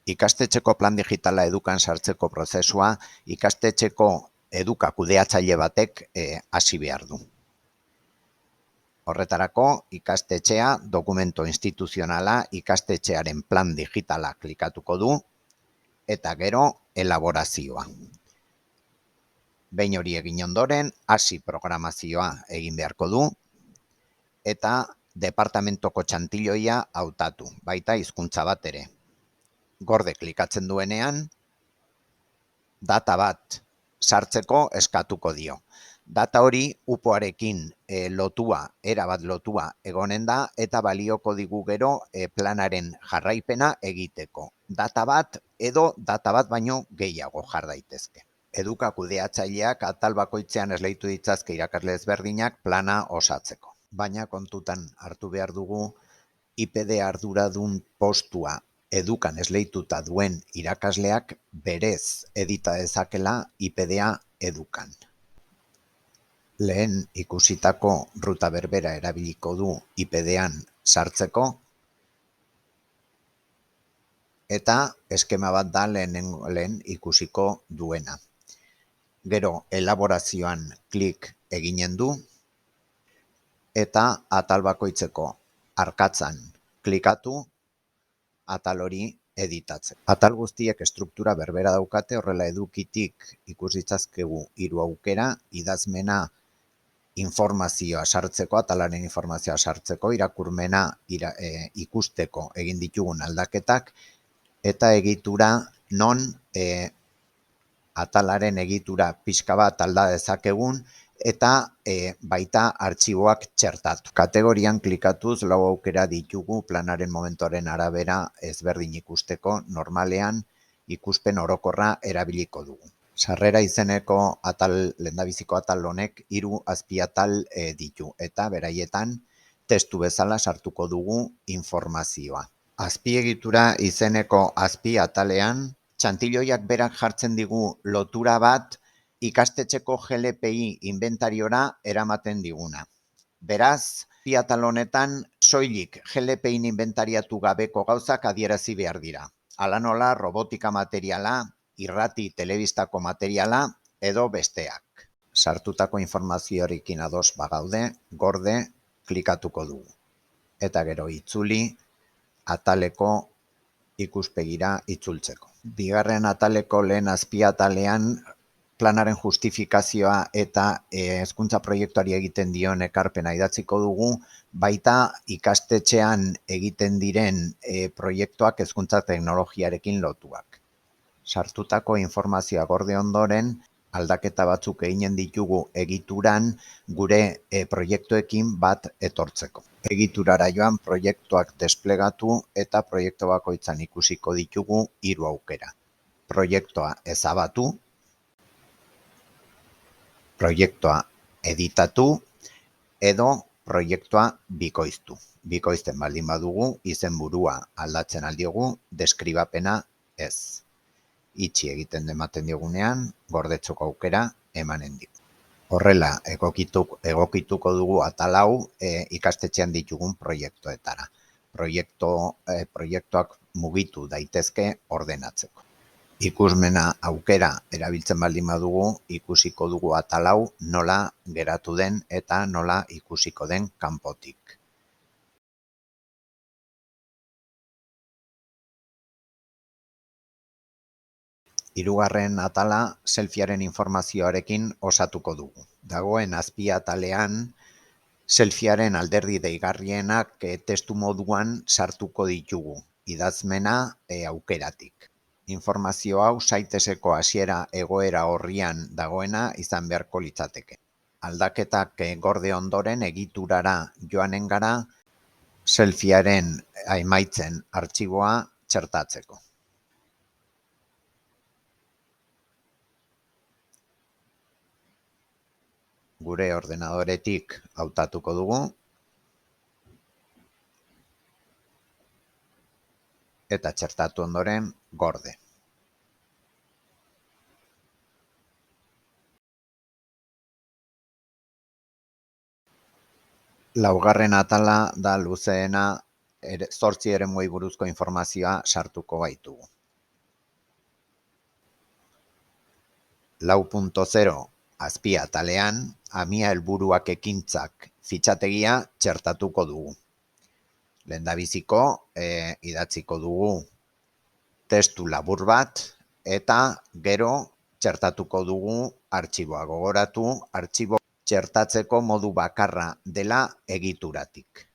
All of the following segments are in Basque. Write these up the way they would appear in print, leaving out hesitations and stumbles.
Ikastetxeko plan digitala edukan sartzeko prozesua ikastetxeko eduka kudeatzaile batek hasi behar du. Horretarako, ikastetxea dokumento instituzionala ikastetxearen plan digitala klikatuko du eta gero elaborazioa. Behin hori egin ondoren, hasi programazioa egin beharko du eta departamentoko txantiloia hautatu, baita hizkuntza bat ere. Gorde klikatzen duenean, data bat sartzeko eskatuko dio. Data hori upoarekin erabat lotua egonen da eta balioko digu gero planaren jarraipena egiteko. Data bat edo data bat baino gehiago jar daitezke. Eduka kudeatzaileak atal bakoitzean esleitu ditzazke irakasle ezberdinak plana osatzeko. Baina kontutan hartu behar dugu IPD arduradun postua edukan esleituta duen irakasleak berez edita dezakela IPDa edukan. Lehen ikusitako ruta berbera erabiliko du IPDan sartzeko eta eskema bat da lehen ikusiko duena. Gero elaborazioan klik eginen du eta atal bakoitzeko arkatzan klikatu atal hori editatzen. Atal guztiek estruktura berbera daukate, horrela edukitik ikus ditzazkegu 3 aukera, idazmena informazioa sartzeko, atalaren informazioa sartzeko, irakurmena ikusteko egin ditugun aldaketak, eta egitura non atalaren egitura pixka bat alda dezakegun, eta baita artxiboak txertatu. Kategorian klikatuz 4 aukera ditugu planaren momentuaren arabera ezberdin ikusteko, normalean ikuspen orokorra erabiliko dugu. Sarrera izeneko lehendabiziko atal honek 3 azpiatal ditu eta beraietan testu bezala sartuko dugu informazioa. Azpiegitura izeneko azpiatalean txantiloiak berak jartzen digu lotura bat ikastetxeko GLPI inventariora eramaten diguna. Beraz, azpiatal honetan soilik GLPI inventariatu gabeko gauzak adierazi behar dira. Hala nola, robotika materiala, irrati telebistako materiala edo besteak. Sartutako informazioarekin ados bagaude, gorde klikatuko dugu. Eta gero itzuli ataleko ikuspegira itzultzeko. Bigarren ataleko lehen azpiatalean planaren justifikazioa eta hezkuntza proiektuari egiten dion ekarpena idatziko dugu, baita ikastetxean egiten diren proiektuak hezkuntza teknologiarekin lotuak. Sartutako informazioa gorde ondoren, aldaketa batzuk eginen ditugu egituran gure proiektuekin bat etortzeko. Egiturara joan proiektuak desplegatu eta proiektu bakoitzan ikusiko ditugu 3 aukera. Proiektua ezabatu, proiektua editatu edo proiektua bikoiztu. Bikoizten baldin badugu, izenburua aldatzen aldiogu, deskribapena ez. Itxi egiten ematen diogunean, gordetzeko aukera emanen digu. Horrela, egokituko dugu atal hau ikastetxean ditugun proiektuetara. Proiektuak mugitu daitezke ordenatzeko. Ikusmena aukera erabiltzen baldin badugu, ikusiko dugu atal hau nola geratu den eta nola ikusiko den kanpotik. Hirugarren atala selfiearen informazioarekin osatuko dugu. Dagoen azpiatalean selfiearen alderdi deigarrienak testu moduan sartuko ditugu, idazmena aukeratik. Informazio hau Saiteseko hasiera egoera orrian dagoena izan beharko litzateke. Aldaketak gorde ondoren egiturara joanen gara selfiearen emaitzen artxiboa txertatzeko. Gure ordenadoretik hautatuko dugu eta txertatu ondoren gorde. Laugarren atala da luzeena 8 eremuei buruzko informazioa sartuko baitugu. 4.0 azpiatalean amia helburuak ekintzak fitxategia txertatuko dugu. Lehendabiziko idatziko dugu testu labur bat eta gero txertatuko dugu artxiboa. Gogoratu, artxibo txertatzeko modu bakarra dela egituratik.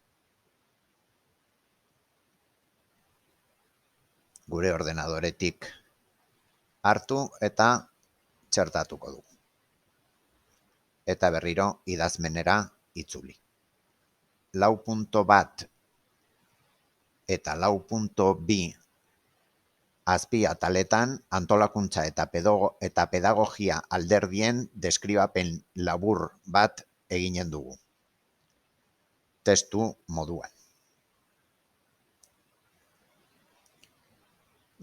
Gure ordenadoretik hartu eta txertatuko dugu. Eta berriro idazmenera itzuli. 4.1 eta 4.2 azpiataletan antolakuntza eta pedagogia alderdien deskribapen labur bat eginen dugu. Testu moduan.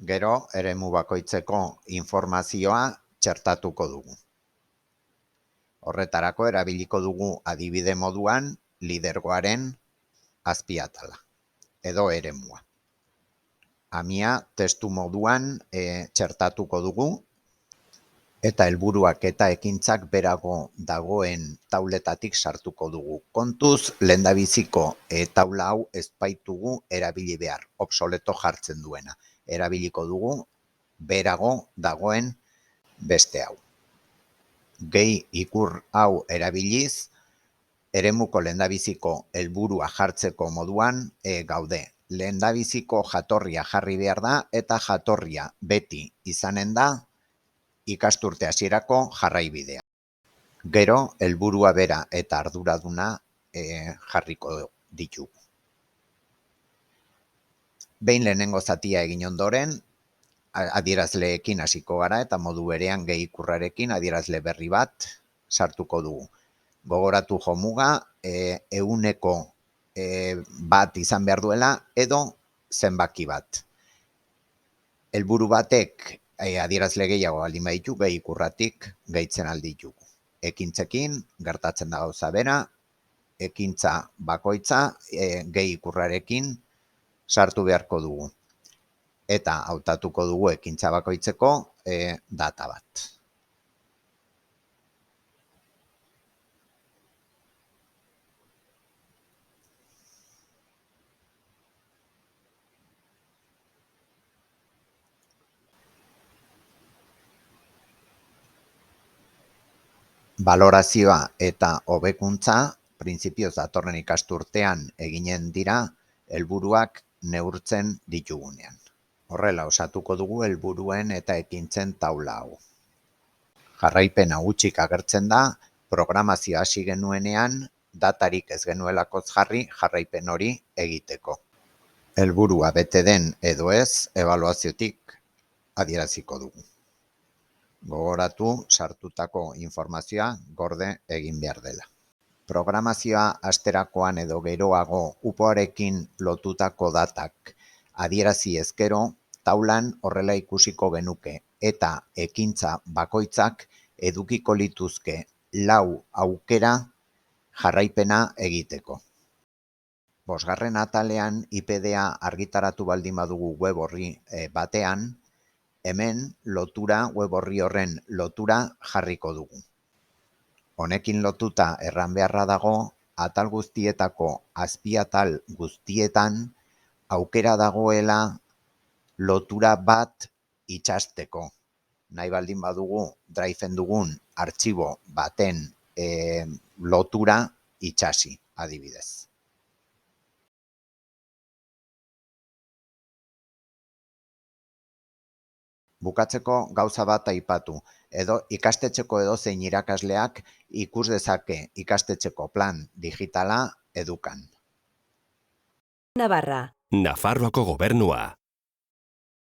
Gero, eremu bakoitzeko informazioa txertatuko dugu. Horretarako erabiliko dugu adibide moduan lidergoaren azpiatala edo eremua. Amia testu moduan txertatuko dugu eta helburuak eta ekintzak berago dagoen tauletatik sartuko dugu. Kontuz, lehendabiziko taula hau ez baitugu erabili behar, obsoleto jartzen duena. Erabiliko dugu berago dagoen beste hau. Gehi ikur hau erabiliz, eremuko lehendabiziko helburua jartzeko moduan gaude. Lehendabiziko jatorria jarri behar da eta jatorria beti izanen da ikasturte hasierako jarraibidea. Gero, helburua bera eta arduraduna jarriko ditugu. Behin lehenengo zatia egin ondoren, adierazleekin hasiko gara eta modu berean gehi ikurrarekin adierazle berri bat sartuko dugu. Gogoratu jomuga, ehuneko bat izan behar duela edo zenbaki bat. Helburu batek adierazle gehiago baldin baditu, gehi ikurratik gehitzen alditugu. Ekintzekin gertatzen da gauza bera, ekintza bakoitza gehi ikurrarekin sartu beharko dugu. Eta hautatuko dugu ekintza bakoitzeko data bat. Balorazioa eta hobekuntza printzipioz datorren ikasturtean eginen dira helburuak neurtzen ditugunean. Horrela osatuko dugu helburuen eta ekintzen taula hau. Jarraipena hutsik agertzen da, programazioa hasi genuenean datarik ez genuelakoz jarri jarraipen hori egiteko. Helburua bete den edo ez, ebaluaziotik adieraziko dugu. Gogoratu sartutako informazioa gorde egin behar dela. Programazioa hasterakoan edo geroago upoarekin lotutako datak adierazi ezkero, taulan horrela ikusiko genuke eta ekintza bakoitzak edukiko lituzke 4 aukera jarraipena egiteko. 5. atalean IPDA argitaratu baldin badugu web orri batean, hemen web orri horren lotura jarriko dugu. Honekin lotuta erran beharra dago, atal guztietako azpiatal guztietan aukera dagoela lotura bat itxasteko. Nahi baldin badugu Driven dugun artxibo baten lotura itxasi, adibidez. Bukatzeko gauza bat aipatu, edo ikastetxeko edozein irakasleak ikus dezake ikastetxeko plan digitala edukan. Nafarroako Gobernua.